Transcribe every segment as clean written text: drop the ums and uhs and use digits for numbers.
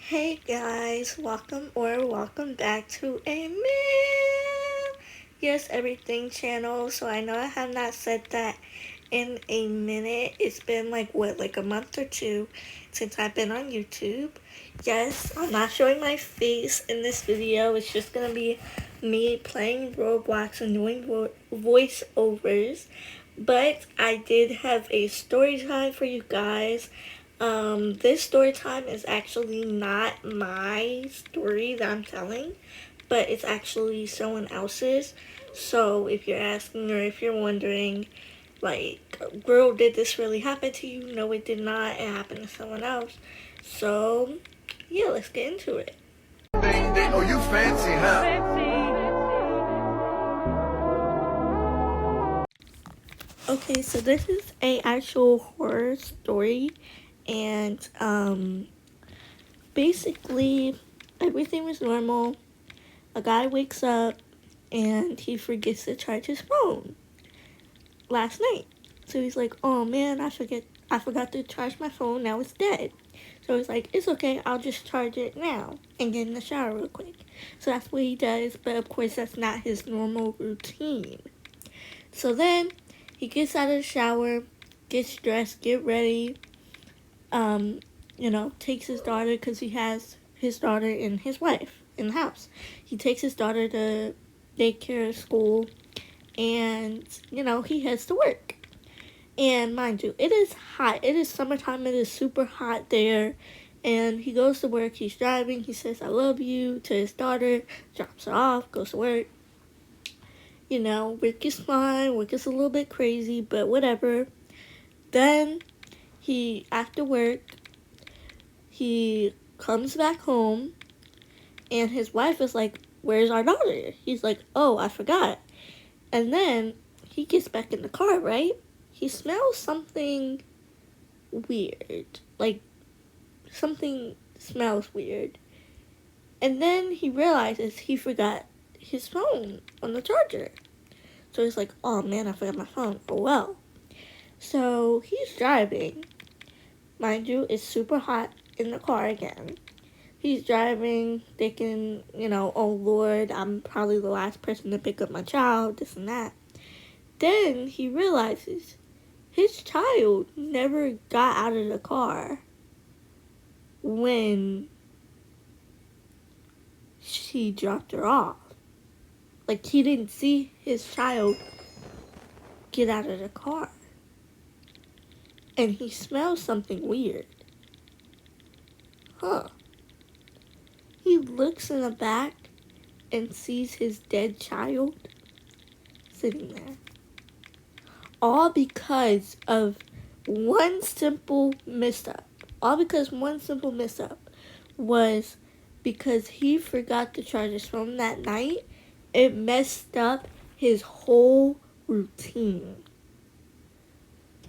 Hey guys, welcome back to a Yes Everything channel. So I know I have not said that in a minute. It's been like a month or two since I've been on YouTube. Yes, I'm not showing my face in this video. It's just gonna be me playing Roblox and doing voiceovers. But I did have a story time for you guys. This story time is actually not my story that I'm telling, but it's actually someone else's. So if you're asking or if you're wondering, like, girl, did this really happen to you? No, it did not. It happened to someone else. So, yeah, let's get into it. Oh, you fancy, huh? Okay, so this is a actual horror story, and basically everything was normal. A guy wakes up and he forgets to charge his phone last night. So he's like, "Oh man, I forgot to charge my phone. Now it's dead." So he's like, "It's okay. I'll just charge it now and get in the shower real quick." So that's what he does, but of course that's not his normal routine. So then he gets out of the shower, gets dressed, get ready, um, takes his daughter because he has his daughter and his wife in the house. He takes his daughter to daycare, school, and, he heads to work. And mind you, it is hot. It is summertime. It is super hot there. And he goes to work. He's driving. He says, "I love you" to his daughter, drops her off, goes to work. Work is fine. Work is a little bit crazy, but whatever. Then after work, he comes back home and his wife is like, "Where's our daughter?" He's like, "Oh, I forgot." And then he gets back in the car, right? He smells something weird. Like, something smells weird. And then he realizes he forgot his phone on the charger. So he's like, "Oh man, I forgot my phone. Oh well." So he's driving. Mind you, it's super hot in the car again. He's driving, thinking, "Oh Lord, I'm probably the last person to pick up my child, this and that." Then he realizes his child never got out of the car when she dropped her off. Like, he didn't see his child get out of the car. And he smells something weird. Huh. He looks in the back and sees his dead child sitting there. All because of one simple mishap. All because one simple mishap was because he forgot to charge his phone that night. It messed up his whole routine.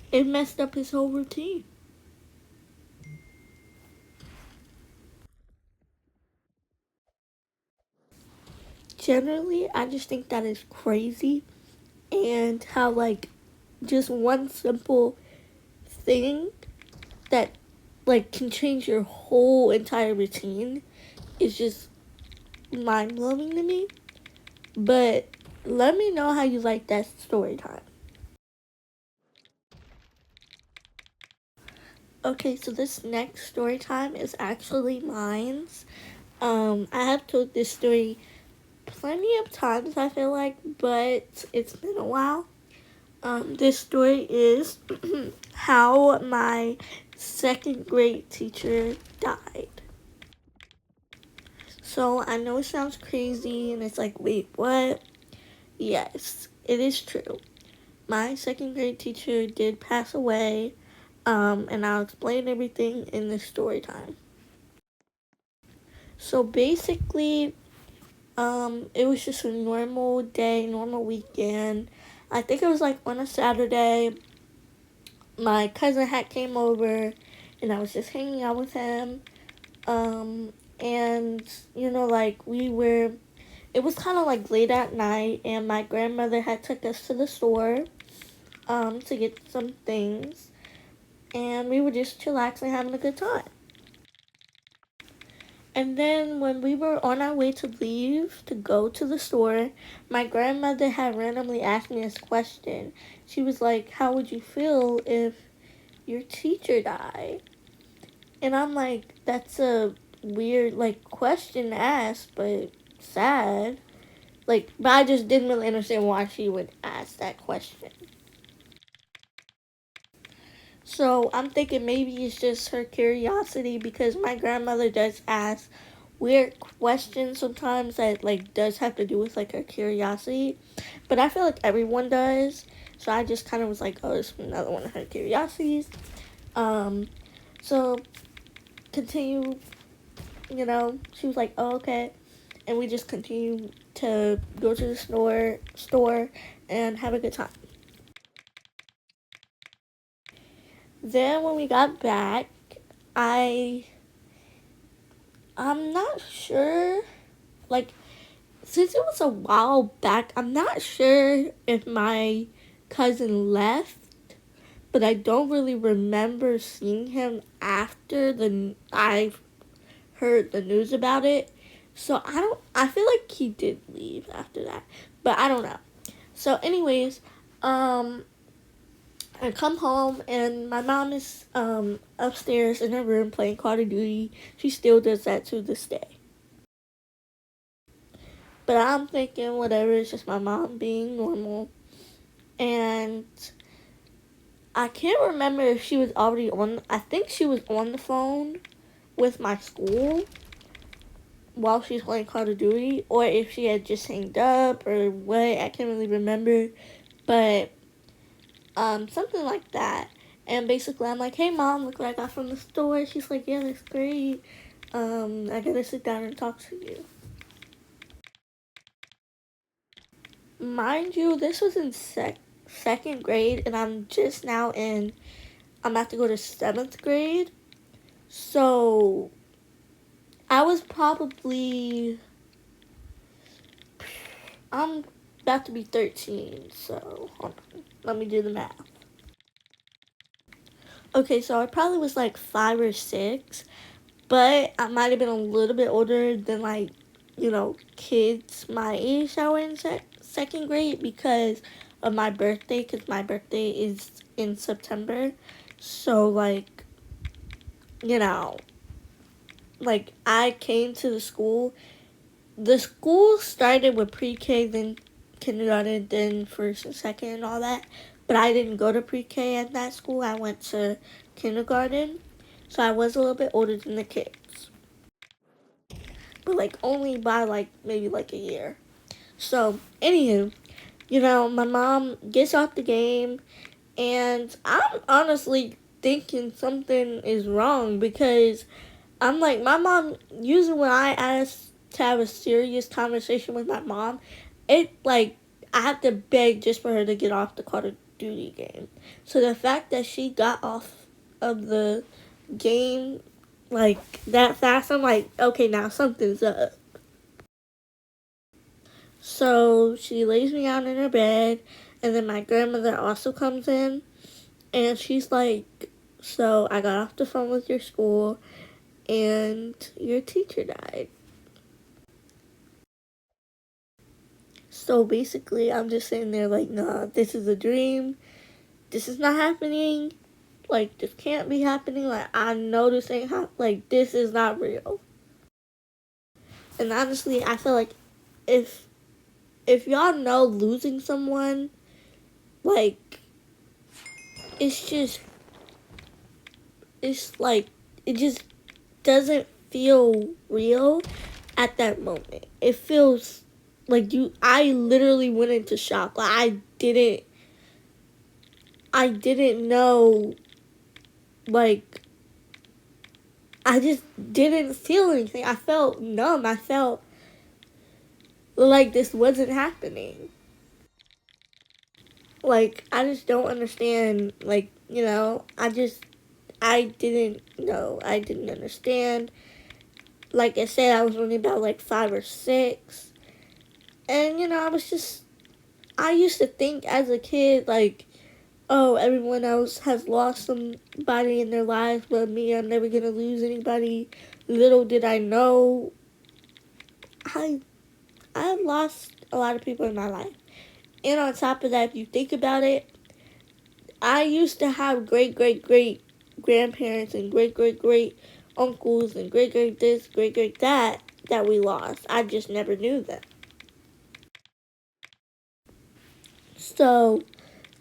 It messed up his whole routine. Generally, I just think that is crazy, and how, like, just one simple thing that, like, can change your whole entire routine is just mind-blowing to me. But let me know how you like that story time. Okay, so this next story time is actually mine's. I have told this story plenty of times, I feel like, but it's been a while. This story is how my second grade teacher died. So I know it sounds crazy and it's like, wait, what? Yes, it is true. My second grade teacher did pass away, and I'll explain everything in this story time. So basically, it was just a normal day, normal weekend. I think it was like on a Saturday. My cousin had came over, and I was just hanging out with him. And like it was kind of like late at night, and my grandmother had took us to the store, to get some things, and we were just chillaxing, having a good time. And then when we were on our way to leave to go to the store, my grandmother had randomly asked me this question. She was like, "How would you feel if your teacher died?" And I'm like, that's a weird like question to ask, but sad. Like, but I just didn't really understand why she would ask that question. So I'm thinking maybe it's just her curiosity, because my grandmother does ask weird questions sometimes that like does have to do with like her curiosity. But I feel like everyone does. So I just kind of was like, oh, it's another one of her curiosities. Um, so continue, she was like, oh, okay. And we just continue to go to the store and have a good time. Then when we got back, I I'm not sure, like, since it was a while back, I'm not sure if my cousin left, but I don't really remember seeing him after the I heard the news about it. So I feel like he did leave after that, but I don't know. So anyways, I come home and my mom is upstairs in her room playing Call of Duty. She still does that to this day. But I'm thinking whatever, it's just my mom being normal. And I can't remember if she was already on, I think she was on the phone with my school while she's playing Call of Duty, or if she had just hanged up or what, I can't really remember. But something like that. And basically, I'm like, "Hey, mom, look what I got from the store." She's like, "Yeah, that's great. I gotta sit down and talk to you." Mind you, this was in second grade, and I'm just now in. I'm about to go to seventh grade, so I was probably. I'm about to be 13, so hold on. Let me do the math. Okay, so I probably was like 5 or 6, but I might have been a little bit older than like, kids my age that were in second grade because of my birthday, because my birthday is in September. So like, you know, like I came to the school. The school started with pre-K, then kindergarten, then first and second and all that. But I didn't go to pre-K at that school. I went to kindergarten. So I was a little bit older than the kids. But like only by like maybe like a year. So anywho, my mom gets off the game and I'm honestly thinking something is wrong, because I'm like, my mom, usually when I ask to have a serious conversation with my mom, it like I have to beg just for her to get off the Call of Duty game. So the fact that she got off of the game like that fast, I'm like, okay, now something's up. So she lays me out in her bed, and then my grandmother also comes in, and she's like, "So I got off the phone with your school, and your teacher died." So basically, I'm just sitting there like, "Nah, this is a dream. This is not happening. Like, this can't be happening. Like, I know this ain't like, this is not real." And honestly, I feel like if y'all know losing someone, like, it's just it's like it just doesn't feel real at that moment. It feels like I literally went into shock. Like I didn't know, like I just didn't feel anything. I felt numb. I felt like this wasn't happening. Like I just don't understand, like, I didn't know. I didn't understand. Like I said, I was only about like 5 or 6. And, I used to think as a kid, like, oh, everyone else has lost somebody in their lives, but me, I'm never going to lose anybody. little did I know, I I've lost a lot of people in my life. And on top of that, if you think about it, I used to have great great great grandparents and great great great uncles and great great this, great great that we lost. I just never knew them. So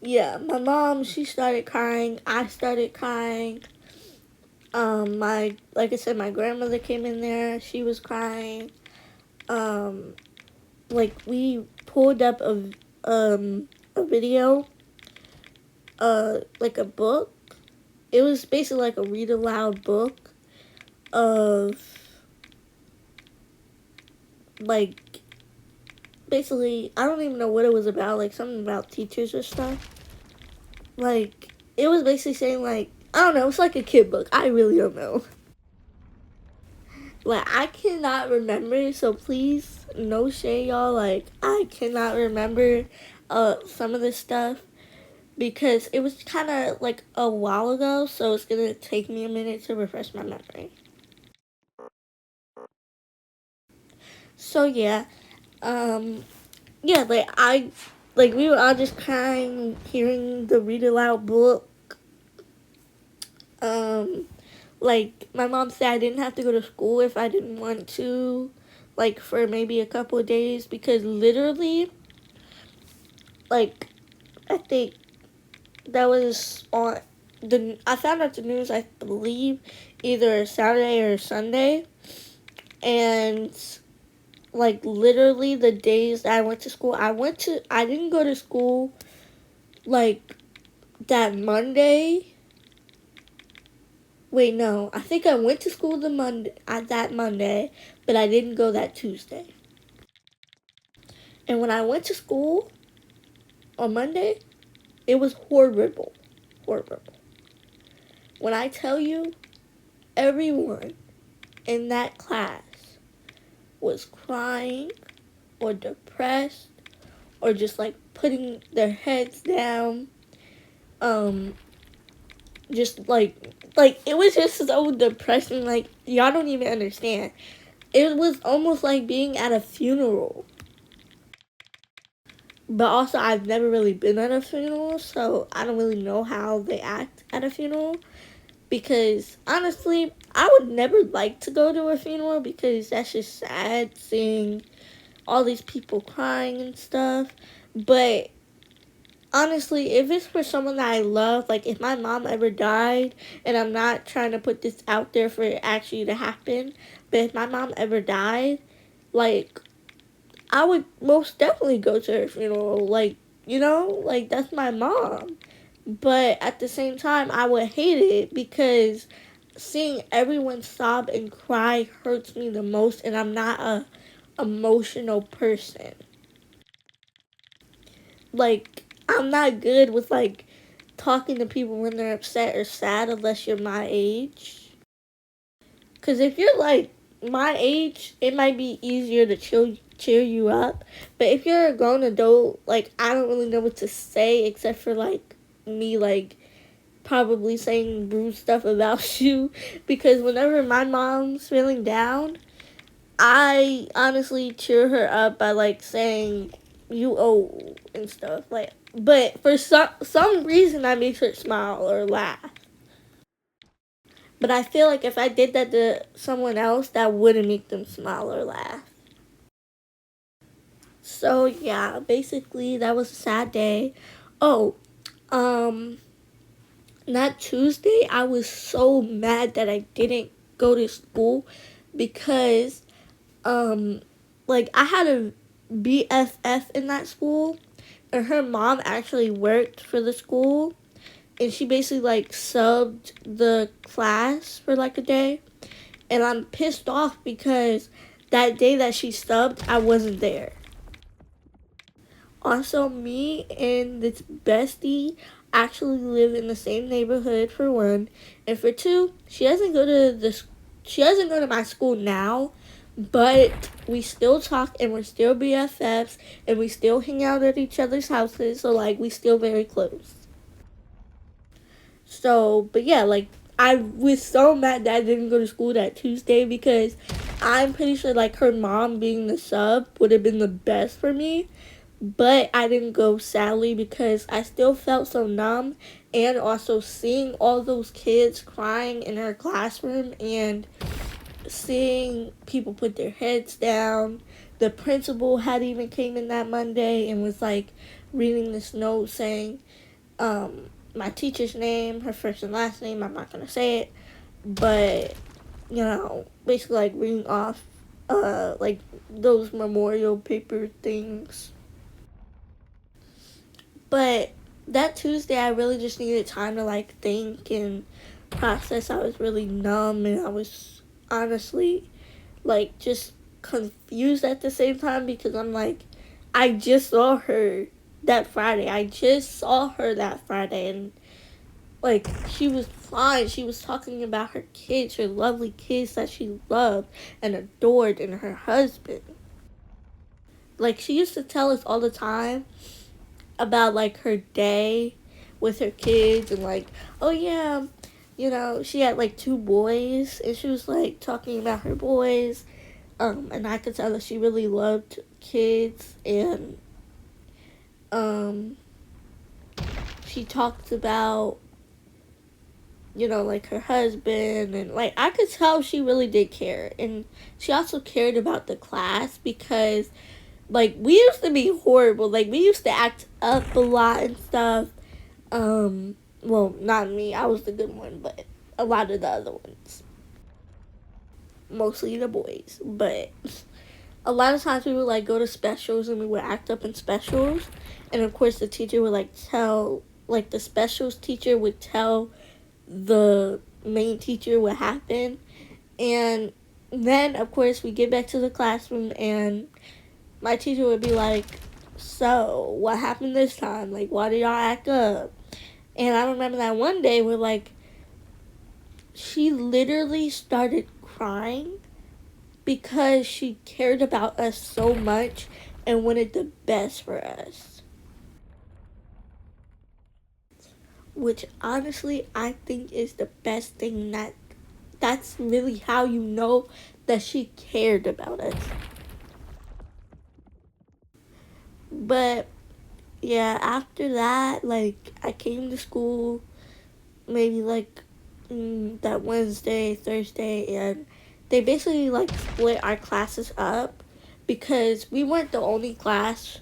yeah, my mom, she started crying. I started crying. My like I said, my grandmother came in there. She was crying. Um, like we pulled up a video, like a book. It was basically like a read aloud book of like basically I don't even know what it was about. Like something about teachers or stuff. Like it was basically saying like I don't know. It's like a kid book. I really don't know. Like I cannot remember, so please no shade, y'all. Like I cannot remember some of this stuff because it was kind of like a while ago, so it's gonna take me a minute to refresh my memory. So um yeah, like we were all just crying hearing the read aloud book. Um like my mom said I didn't have to go to school if I didn't want to, like for maybe a couple of days because literally like I think that was on the I found out the news I believe either Saturday or Sunday, and like literally the days that I went to school, I didn't go to school like that Monday. Wait, no, I think I went to school that Monday, but I didn't go that Tuesday. And when I went to school on Monday, it was horrible, horrible. When I tell you, everyone in that class was crying or depressed or just like putting their heads down. Um, just like it was just so depressing. Like y'all don't even understand. It was almost like being at a funeral. But also, I've never really been at a funeral, so I don't really know how they act at a funeral. Because honestly, I would never like to go to a funeral because that's just sad seeing all these people crying and stuff. But honestly, if it's for someone that I love, like if my mom ever died, and I'm not trying to put this out there for it actually to happen, but if my mom ever died, like I would most definitely go to her funeral. Like, you know, like that's my mom. But at the same time, I would hate it because seeing everyone sob and cry hurts me the most, and I'm not a emotional person. Like, I'm not good with like talking to people when they're upset or sad unless you're my age. Cause if you're like my age, it might be easier to cheer you up. But if you're a grown adult, like I don't really know what to say except for like me like probably saying rude stuff about you. Because whenever my mom's feeling down, I honestly cheer her up by like saying you old and stuff. Like, but for some reason, that makes her smile or laugh. But I feel like if I did that to someone else, that wouldn't make them smile or laugh. So yeah, basically that was a sad day. Oh, um, that Tuesday I was so mad that I didn't go to school because um like I had a BFF in that school, and her mom actually worked for the school, and she basically like subbed the class for like a day, and I'm pissed off because that day that she subbed I wasn't there. Also, me and this bestie actually live in the same neighborhood for one, and for two, she doesn't go to my school now, but we still talk and we're still BFFs and we still hang out at each other's houses, so like we still very close. So, but yeah, like I was so mad that I didn't go to school that Tuesday because I'm pretty sure like her mom being the sub would have been the best for me. But I didn't go sadly because I still felt so numb, and also seeing all those kids crying in her classroom and seeing people put their heads down. The principal had even came in that Monday and was like reading this note saying my teacher's name, her first and last name. I'm not gonna say it, but basically like reading off like those memorial paper things. But that Tuesday, I really just needed time to like think and process. I was really numb, and I was honestly like just confused at the same time because I'm like, I just saw her that Friday. I just saw her that Friday, and like she was fine. She was talking about her kids, her lovely kids that she loved and adored, and her husband. Like she used to tell us all the time about like her day with her kids and like, oh yeah, she had like two boys and she was like talking about her boys. And I could tell that she really loved kids, and um she talked about like her husband, and like I could tell she really did care, and she also cared about the class because like we used to be horrible, like we used to act up a lot and stuff. Well, not me, I was the good one, but a lot of the other ones, mostly the boys. But a lot of times we would like go to specials and we would act up in specials, and of course the teacher would like tell, like the specials teacher would tell the main teacher what happened. And then of course we get back to the classroom and my teacher would be like, so what happened this time, like why did y'all act up? And I remember that one day where like she literally started crying because she cared about us so much and wanted the best for us. Which honestly I think is the best thing, that's really how you know that she cared about us. But yeah, after that, like I came to school maybe like that Wednesday, Thursday, and they basically like split our classes up because we weren't the only class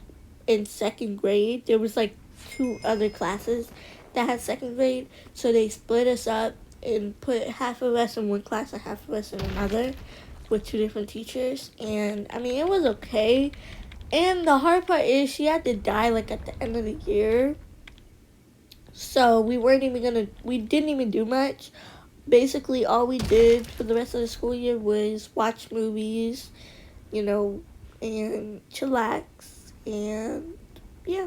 in second grade. There was like two other classes that had second grade, so they split us up and put half of us in one class and half of us in another with two different teachers. And I mean, it was okay. And the hard part is she had to die like at the end of the year. So we didn't even do much. Basically, all we did for the rest of the school year was watch movies, you know, and chillax. And yeah.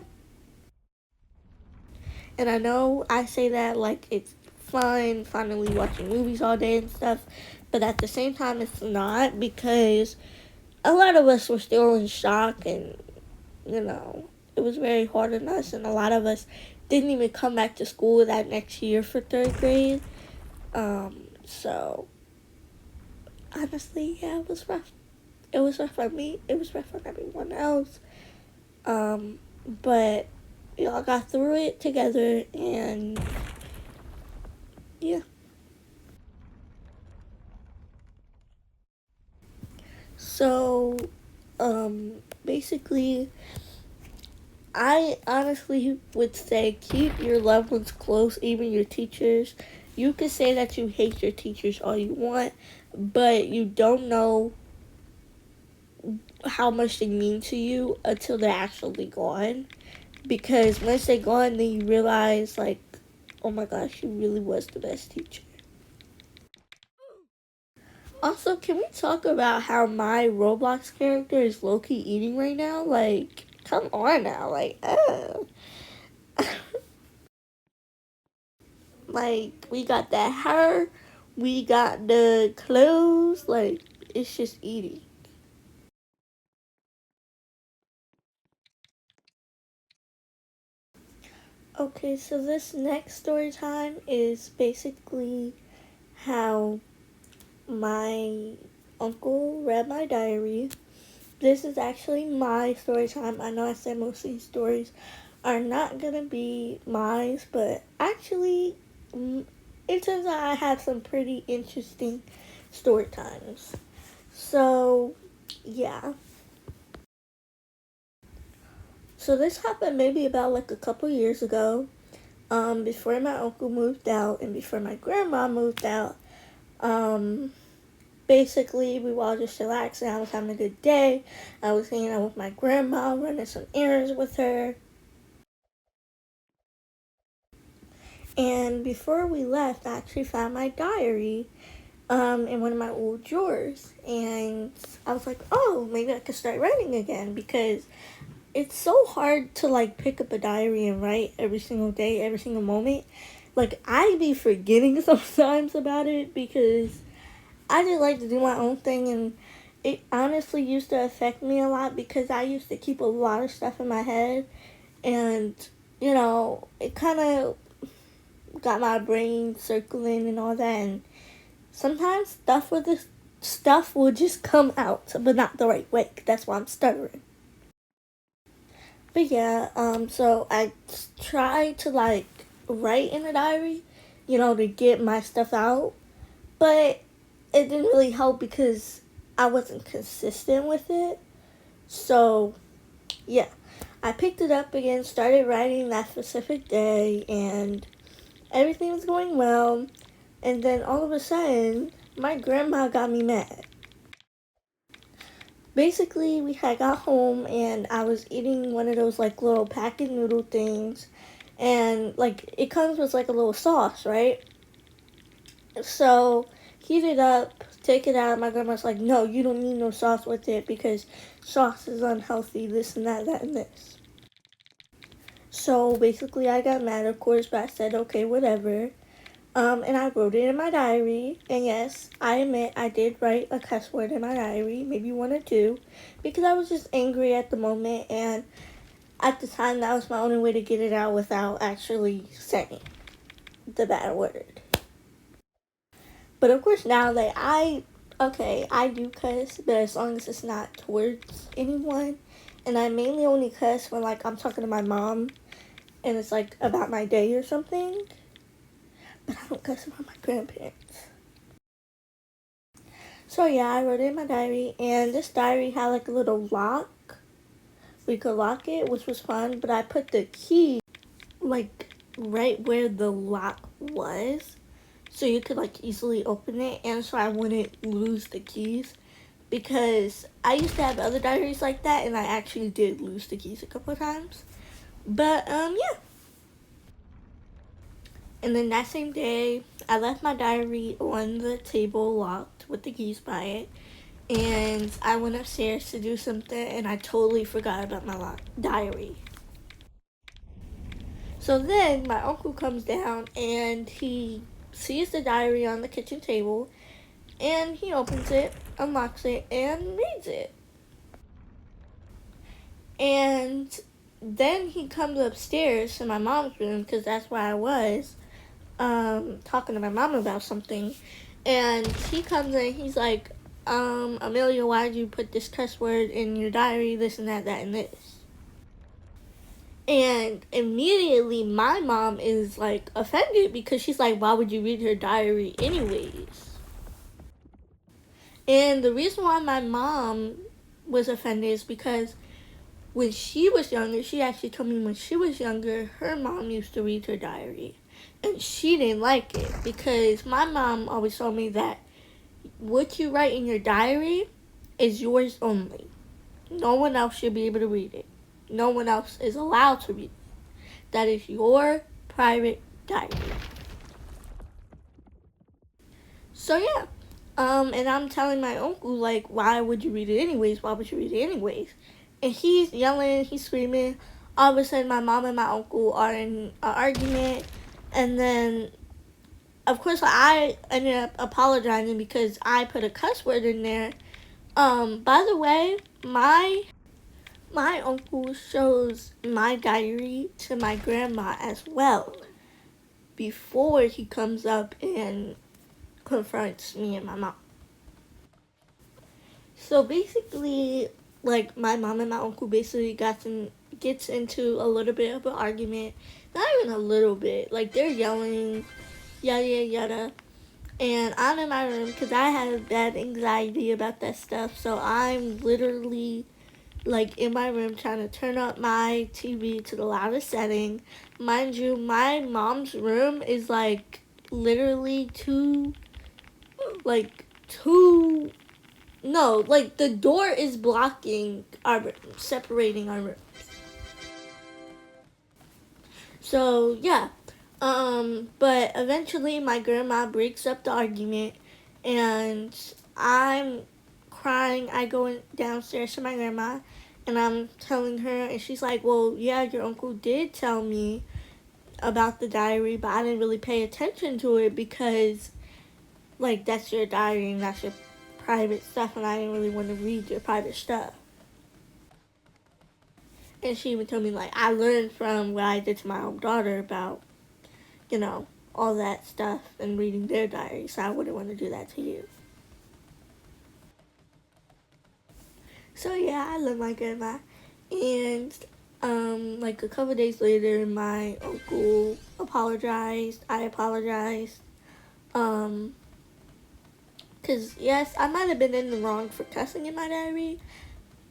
And I know I say that like it's fun, finally watching movies all day and stuff. But at the same time, it's not because a lot of us were still in shock, and it was very hard on us, and a lot of us didn't even come back to school that next year for third grade. So honestly, yeah, it was rough. It was rough for me. It was rough for everyone else. But we all got through it together, and yeah. So, basically, I honestly would say keep your loved ones close, even your teachers. You could say that you hate your teachers all you want, but you don't know how much they mean to you until they're actually gone. Because once they're gone, then you realize, like, oh my gosh, she really was the best teacher. Also, can we talk about how my Roblox character is low-key eating right now? Like, come on now, like, like, we got that hair, we got the clothes, like, it's just eating. Okay, so this next story time is basically how my uncle read my diary. This is actually my story time. I know I said most of these stories are not gonna be mine, but actually, it turns out I have some pretty interesting story times. So, yeah. So this happened maybe about like a couple years ago. Before my uncle moved out and before my grandma moved out. Um, Basically, we were all just relaxing. I was having a good day. I was hanging out with my grandma, running some errands with her. And before we left, I actually found my diary in one of my old drawers. And I was like, oh, maybe I could start writing again because it's so hard to like pick up a diary and write every single day, every single moment. Like, I be forgetting sometimes about it because I just like to do my own thing, and it honestly used to affect me a lot because I used to keep a lot of stuff in my head, and it kind of got my brain circling and all that. And sometimes stuff will just come out, but not the right way. That's why I'm stuttering. But yeah, so I try to like write in a diary, to get my stuff out, but it didn't really help because I wasn't consistent with it. So, yeah, I picked it up again, started writing that specific day, and everything was going well. And then all of a sudden, my grandma got me mad. Basically, we had got home and I was eating one of those like little packet noodle things, and like it comes with like a little sauce, right? So heat it up, take it out. My grandma's like, no, you don't need no sauce with it because sauce is unhealthy, this and that, that and this. So basically I got mad, of course, but I said, okay, whatever. And I wrote it in my diary. And yes, I admit I did write a cuss word in my diary, maybe one or two, because I was just angry at the moment. And at the time, that was my only way to get it out without actually saying the bad word. But of course, now that I do cuss, but as long as it's not towards anyone. And I mainly only cuss when like I'm talking to my mom and it's like about my day or something. But I don't cuss about my grandparents. So yeah, I wrote it in my diary, and this diary had like a little lock. We could lock it, which was fun, but I put the key like right where the lock was, so you could like easily open it, and so I wouldn't lose the keys. Because I used to have other diaries like that, and I actually did lose the keys a couple of times. But yeah. And then that same day, I left my diary on the table locked with the keys by it. And I went upstairs to do something, and I totally forgot about my diary. So then my uncle comes down and he sees the diary on the kitchen table, and he opens it, unlocks it, and reads it. And then he comes upstairs to my mom's room, because that's where I was, talking to my mom about something. And he comes in, he's like, Amelia, why did you put this cuss word in your diary, this and that, that and this? And immediately my mom is like offended because she's like, why would you read her diary anyways? And the reason why my mom was offended is because when she was younger, she actually told me when she was younger, her mom used to read her diary. And she didn't like it because my mom always told me that what you write in your diary is yours only. No one else should be able to read it. No one else is allowed to read it. That is your private diary. So yeah. And I'm telling my uncle, like, why would you read it anyways? Why would you read it anyways? And he's yelling, he's screaming. All of a sudden, my mom and my uncle are in an argument. And then, of course, I ended up apologizing because I put a cuss word in there. By the way, my uncle shows my diary to my grandma as well before he comes up and confronts me and my mom. So basically, like, my mom and my uncle basically gets into a little bit of an argument. Not even a little bit. Like, they're yelling, yada yada yada. And I'm in my room because I have bad anxiety about that stuff. So I'm literally like in my room trying to turn up my TV to the loudest setting. Mind you, my mom's room is like literally two, no, like the door is blocking our room, separating our room. So yeah, but eventually my grandma breaks up the argument, and I'm crying. I go downstairs to my grandma, and I'm telling her, and she's like, "Well, yeah, your uncle did tell me about the diary, but I didn't really pay attention to it because, like, that's your diary and that's your private stuff, and I didn't really want to read your private stuff." And she even told me, like, I learned from what I did to my own daughter about, you know, all that stuff and reading their diary, so I wouldn't want to do that to you. So yeah, I love my grandma. And like a couple days later, my uncle apologized. I apologized. Cause yes, I might have been in the wrong for cussing in my diary,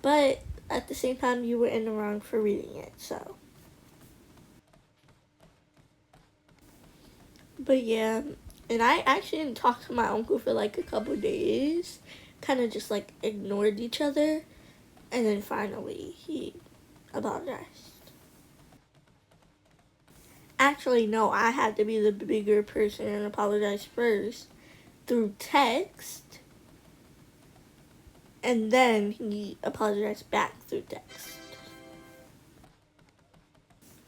but at the same time, you were in the wrong for reading it. So, but yeah, and I actually didn't talk to my uncle for like a couple days. Kind of just like ignored each other, and then finally he apologized. Actually, no, I had to be the bigger person and apologize first through text, and then he apologized back through text.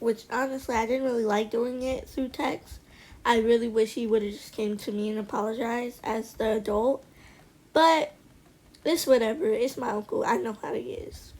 Which honestly, I didn't really like doing it through text. I really wish he would have just came to me and apologized as the adult. But it's whatever. It's my uncle. I know how he is.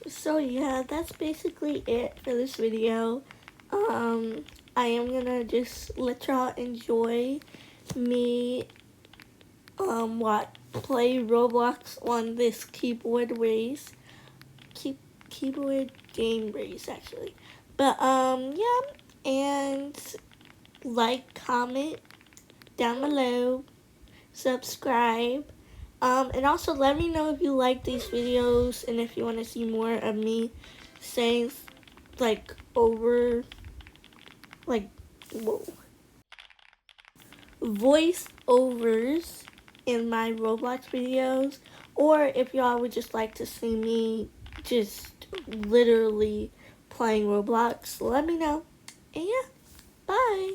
So yeah, that's basically it for this video. I am gonna just let y'all enjoy me what play Roblox on this keyboard game race actually. But yeah, and like, comment down below, subscribe. And also let me know if you like these videos and if you want to see more of me saying like over like whoa, voice overs in my Roblox videos, or if y'all would just like to see me just literally playing Roblox, let me know. And yeah, bye.